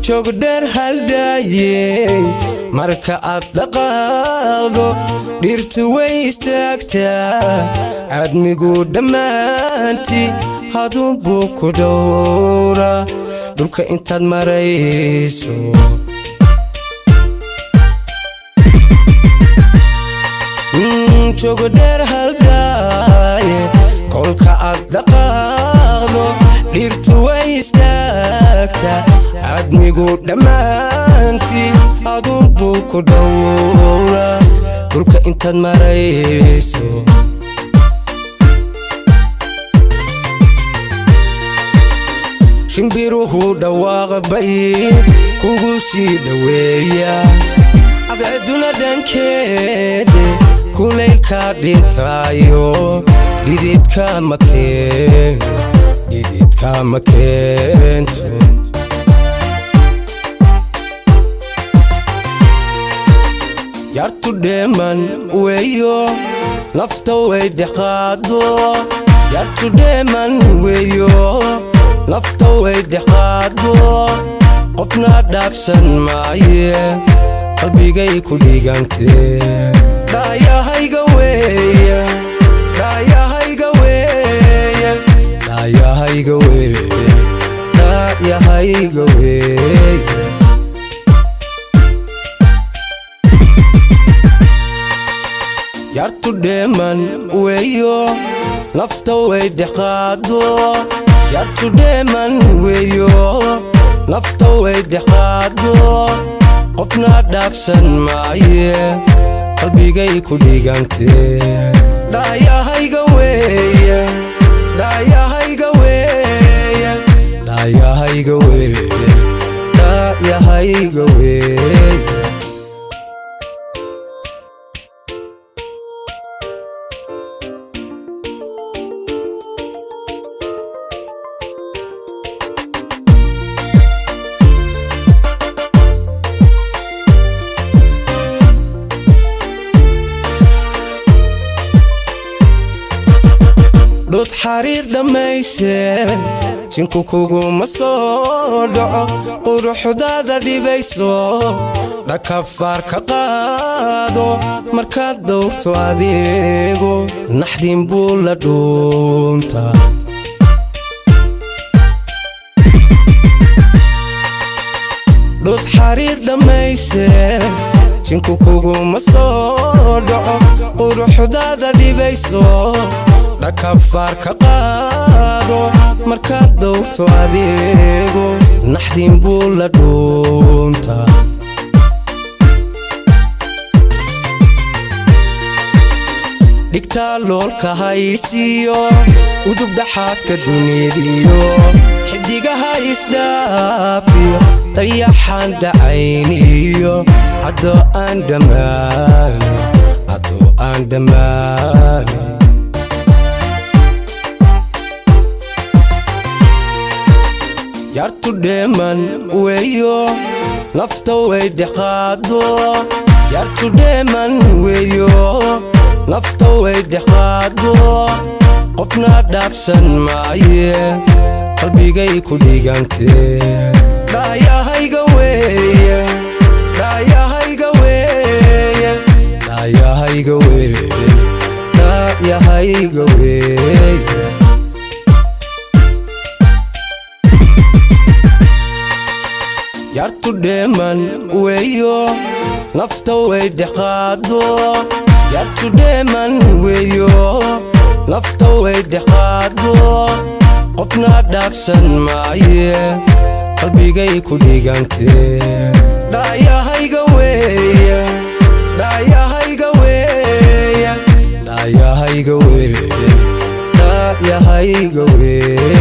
jogder haldaye marka aad dhaqaaqdo dhirtu way istaagtaa admigu dhammaantii hadunbu ku dhowra dhulka intaad marayso jogder haldaye kolka aad dhaqaaqdo dhirtu way istaagtaa admigu dhammaantii adunbu ku dhowra dhulka intaad marayso shimbiruhu dhawaaqbay kugu sii dhaweeya cadceeduna dhankeede kulaylka dhintaayo dhididka ma keento yartu dheeman weeyo nafta way dhaqaado yartu dheeman weeyo nafta way dhaqaado qofna dhaafsan maaye qalbigay ku dhigantee dhaayahayga weeye dhaayahayga weeye dhaayahayga weeye dhaayahayga weeye yartu dheeman weeyo nafta way dhaqaado yartu dheeman weeyo nafta way dhaqaado qofna dhaafsan maaye qalbigay ku dhigantee dhaayahayga weeye dhaayahayga weeye dhaayahayga weeye dhaayahayga weeye dod xariir dhamayse jinku kuguma soo dhaco quruxdaada dhibayso dhakafaar ka qaado markaad dhowrto adeego naxdin buu la dhuuntaa dod xariir dhamayse jinku kuguma soo dhaco quruxdaada dhibayso dhakafaar ka qaado markaad dhowrto adeego naxdin buu la dhuuntaa dhigtaa loolka haysiyo udub dhaxaadka duniyadiyo xidigaha isdhaafiyo dayaxaan dhacayniyo caddo aan dhammaan yartu dheeman weeyo nafta way dhaqaado yartu dheeman weeyo nafta way dhaqaado qofna dhaafsan maaye qalbigay ku dhigantee dhaayahayga weeye dhaayahayga weeye dhaayahayga weeye dhaayahayga weeye yartu dheeman weeyo nafta way dhaqaado yartu dheeman weeyo nafta way dhaqaado qofna dhaafsan maaye qalbigay ku dhigantee dhaayahayga weeye dhaayahayga weeye dhaayahayga weeye dhaayahayga weeye